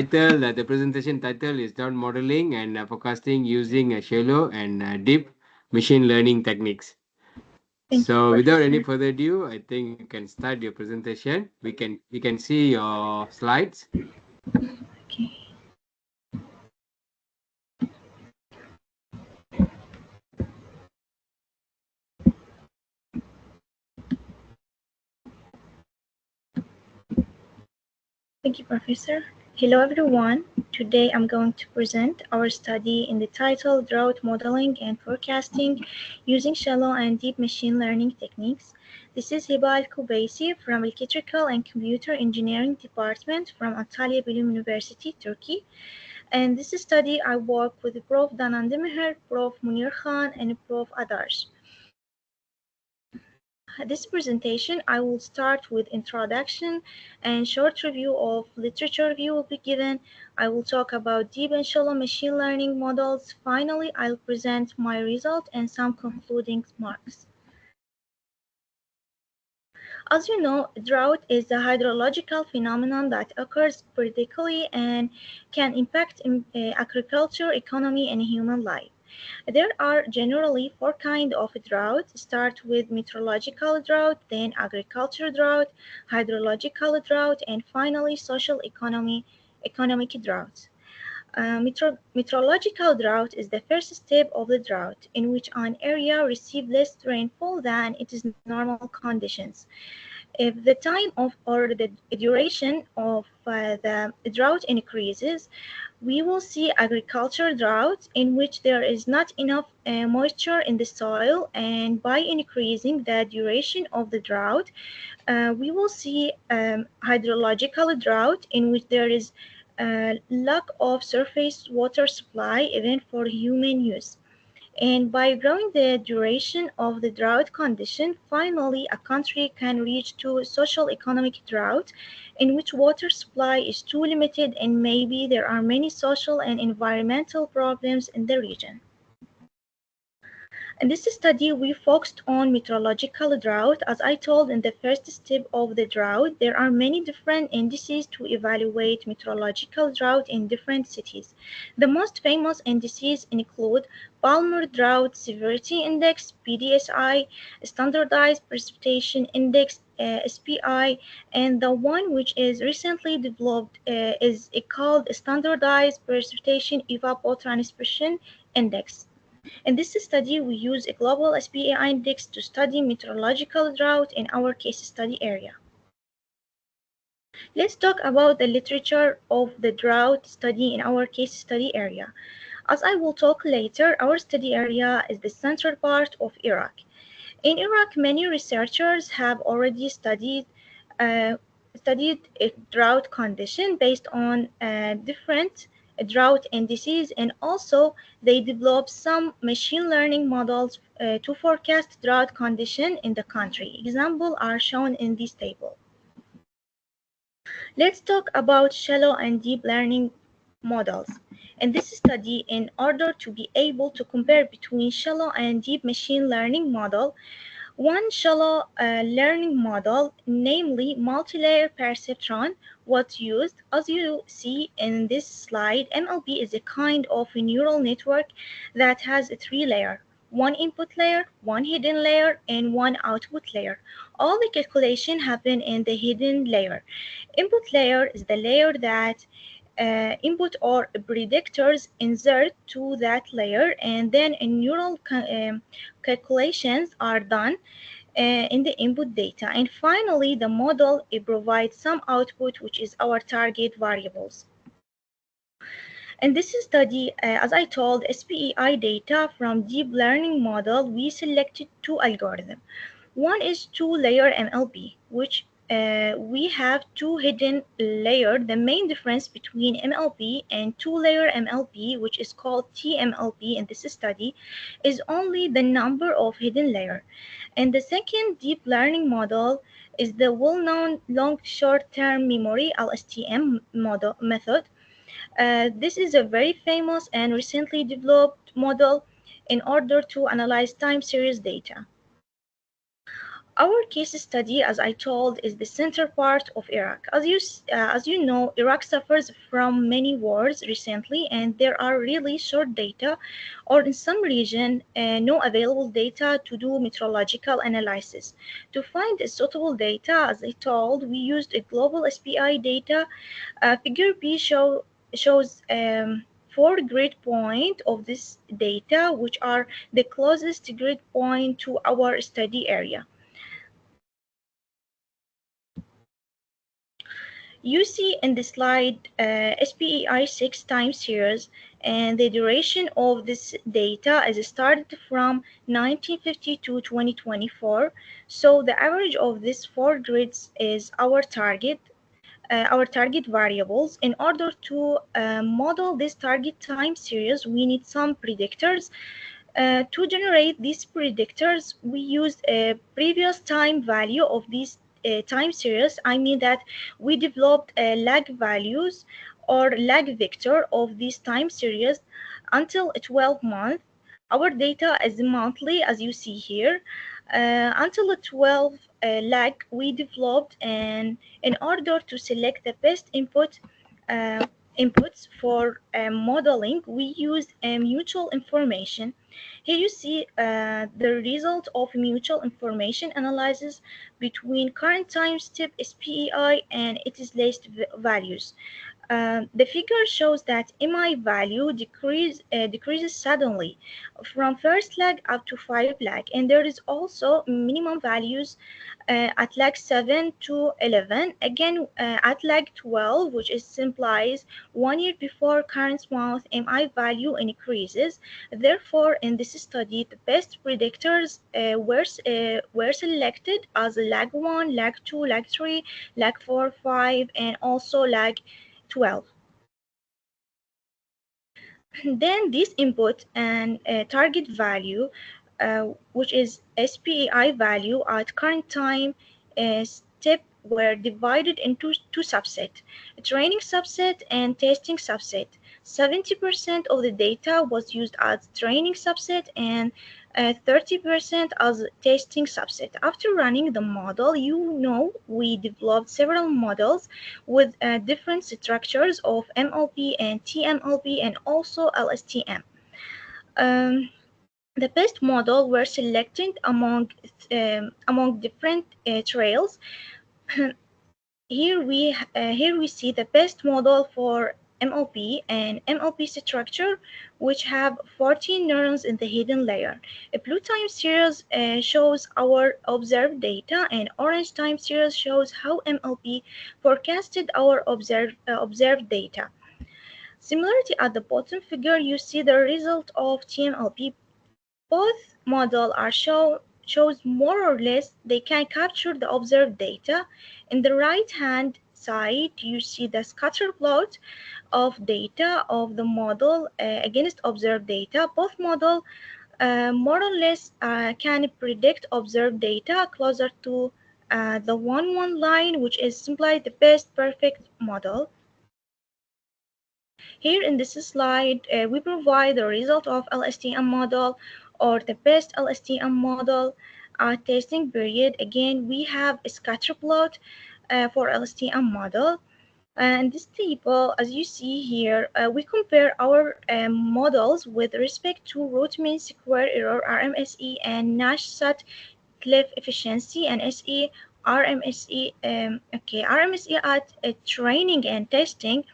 The presentation title is Drought Modeling and Forecasting using shallow and deep machine learning techniques. Thank you, So without any Professor. further ado, I think you can start your presentation. We can see your slides. Okay. Thank you, Professor. Hello, everyone. Today I'm going to present our study in the title Drought Modeling and Forecasting using Shallow and Deep Machine Learning Techniques. This is Hiba Alkubaisi from Electrical and Computer Engineering Department from Antalya Bilim University, Turkey. And this study I work with Prof. Danan Demeher, Prof. Munir Khan, and Prof. Adarsh. This presentation, I will start with introduction and short review of literature review will be given. I will talk about deep and shallow machine learning models. Finally, I'll present my result and some concluding remarks. As you know, drought is a hydrological phenomenon that occurs periodically and can impact agriculture, economy, and human life. There are generally four kinds of drought. Start with meteorological drought, then agricultural drought, hydrological drought, and finally social economic drought. Meteorological drought is the first step of the drought, in which an area receives less rainfall than its normal conditions. If the time of or the duration of the drought increases, we will see agricultural drought in which there is not enough moisture in the soil, and by increasing the duration of the drought, we will see hydrological drought in which there is lack of surface water supply even for human use. And by growing the duration of the drought condition, finally a country can reach to social economic drought in which water supply is too limited and maybe there are many social and environmental problems in the region. In this study, we focused on meteorological drought. As I told in the first step of the drought, there are many different indices to evaluate meteorological drought in different cities. The most famous indices include Palmer Drought Severity Index, PDSI, Standardized Precipitation Index, SPI, and the one which is recently developed is called Standardized Precipitation Evapotranspiration Index. In this study, we use a global SPI index to study meteorological drought in our case study area. Let's talk about the literature of the drought study in our case study area. As I will talk later, our study area is the central part of Iraq. In Iraq, many researchers have already uh, studied a drought condition based on different drought indices, and also they developed some machine learning models to forecast drought condition in the country. Examples are shown in this table. Let's talk about shallow and deep learning models. In this study, in order to be able to compare between shallow and deep machine learning model, one shallow learning model, namely multi-layer perceptron, was used. As you see in this slide, MLP is a kind of a neural network that has a three layer, one input layer, one hidden layer, and one output layer. All the calculation happen in the hidden layer. Input layer is the layer that input or predictors insert to that layer, and then a neural calculations are done in the input data. And finally, the model it provides some output, which is our target variables. In this study, as I told, SPEI data from deep learning model, we selected two algorithms. One is two-layer MLP, which we have two hidden layers. The main difference between MLP and two-layer MLP, which is called TMLP in this study, is only the number of hidden layers. And the second deep learning model is the well-known long short-term memory LSTM method. This is a very famous and recently developed model in order to analyze time series data. Our case study, as I told, is the center part of Iraq. As you know, Iraq suffers from many wars recently, and there are really short data, or in some region, no available data to do meteorological analysis. To find suitable data, as I told, we used a global SPI data. Figure B shows four grid point of this data, which are the closest grid point to our study area. You see in the slide SPEI 6 time series, and the duration of this data is started from 1950 to 2024. So the average of these four grids is our target variables. In order to model this target time series, we need some predictors. To generate these predictors, we used a previous time value of these time series. I mean that we developed lag values or lag vector of this time series until 12 months. Our data is monthly, as you see here. Until 12 lag, we developed, and in order to select the best uh, inputs for modeling, we used mutual information. Here you see the result of mutual information analysis between current time step SPEI and its latest values. The figure shows that MI value decreases suddenly from first lag up to 5 lag, and there is also minimum values at lag 7 to 11. Again, at lag 12, which is implies 1 year before current month, MI value increases. Therefore, in this study, the best predictors were selected as lag 1, lag 2, lag 3, lag 4, 5, and also lag 12. Then this input and target value, which is SPEI value at current time step, were divided into two subsets, a training subset and testing subset. 70% of the data was used as training subset and 30% as testing subset. After running the model, we developed several models with different structures of MLP and TMLP and also LSTM. Um, the best model were selected among different trails. Here we see the best model for MLP and MLP structure, which have 14 neurons in the hidden layer. A blue time series shows our observed data, and orange time series shows how MLP forecasted our observed data. Similarly, at the bottom figure, you see the result of TMLP. Both models are shows more or less they can capture the observed data. In the right hand side, you see the scatter plot of data of the model against observed data. Both models more or less can predict observed data closer to the 1-1 line, which is simply the best perfect model. Here in this slide, we provide the result of LSTM model or the best LSTM model testing period. Again, we have a scatter plot for LSTM model. And this table, as you see here, we compare our models with respect to root mean square error RMSE and Nash sat cliff efficiency and SE RMSE. RMSE at training and testing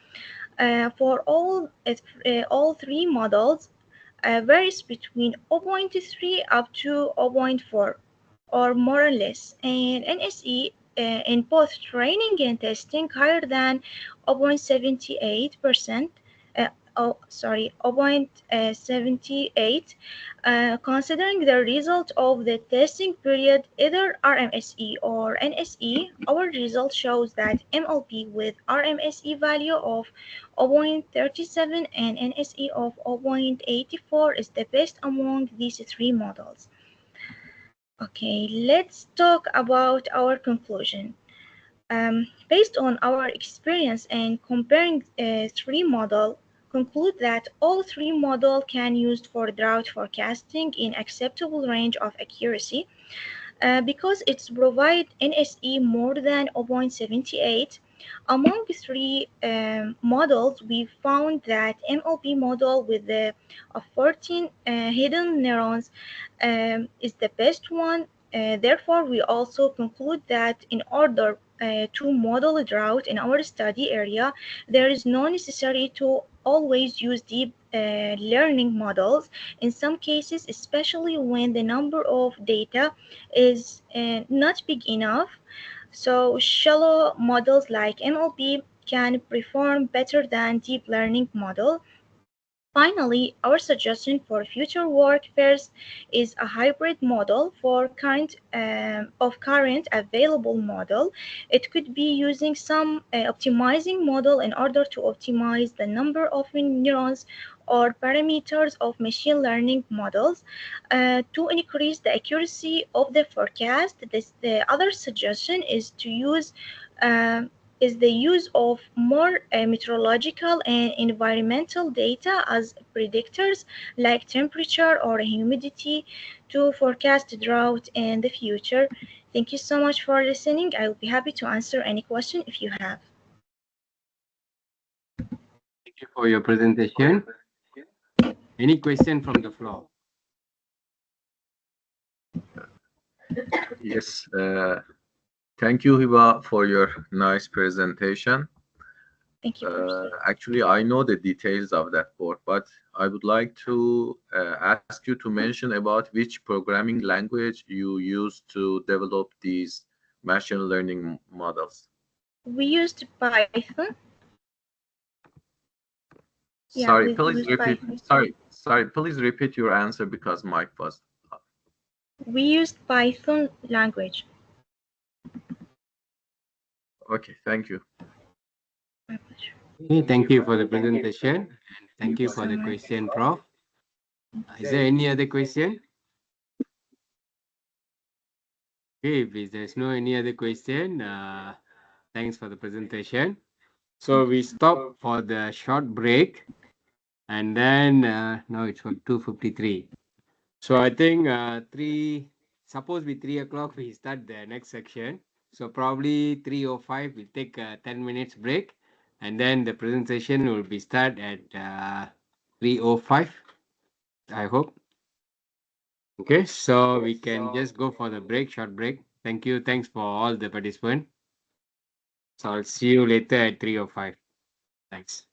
for all three models varies between 0.3 up to zero point 0.4 or more or less, and NSE in both training and testing higher than 0.78%. 0.78. Considering the result of the testing period, either RMSE or NSE, our result shows that MLP with RMSE value of 0.37 and NSE of 0.84 is the best among these three models. Okay, let's talk about our conclusion. Based on our experience and comparing three models, conclude that all three models can used for drought forecasting in acceptable range of accuracy. because it's provide NSE more than 0.78. Among three models, we found that MLP model with the 14 hidden neurons is the best one. Therefore, we also conclude that in order to model a drought in our study area, there is no necessary to always use deep learning models. In some cases, especially when the number of data is not big enough, so shallow models like MLP can perform better than deep learning model. Finally, our suggestion for future work first is a hybrid model for current available model. It could be using some optimizing model in order to optimize the number of neurons or parameters of machine learning models to increase the accuracy of the forecast. The other suggestion is to use um, is the use of more meteorological and environmental data as predictors like temperature or humidity to forecast drought in the future. Thank you so much for listening. I will be happy to answer any question if you have. Thank you for your presentation. Any question from the floor? Yes, thank you, Hiba, for your nice presentation. Thank you, Professor. Actually, I know the details of that board, but I would like to ask you to mention about which programming language you use to develop these machine learning models. We used Python. Yeah, Sorry, we please used repeat. Python. Sorry, please repeat your answer because mic was. We used Python language. Okay, thank you. My pleasure. Okay, thank you for the presentation and thank Thank you you for so the much. question, Prof. Is there any other question? Okay, if there's no any other question, thanks for the presentation. So we stop for the short break, and then now it's for 2:53. So I think suppose be 3 o'clock we start the next section. So probably 3:05 we'll take a 10 minutes break, and then the presentation will be start at 3:05. I hope. Okay, so we can just go for the break, short break. Thank you. Thanks for all the participants. So I'll see you later at 3:05. Thanks.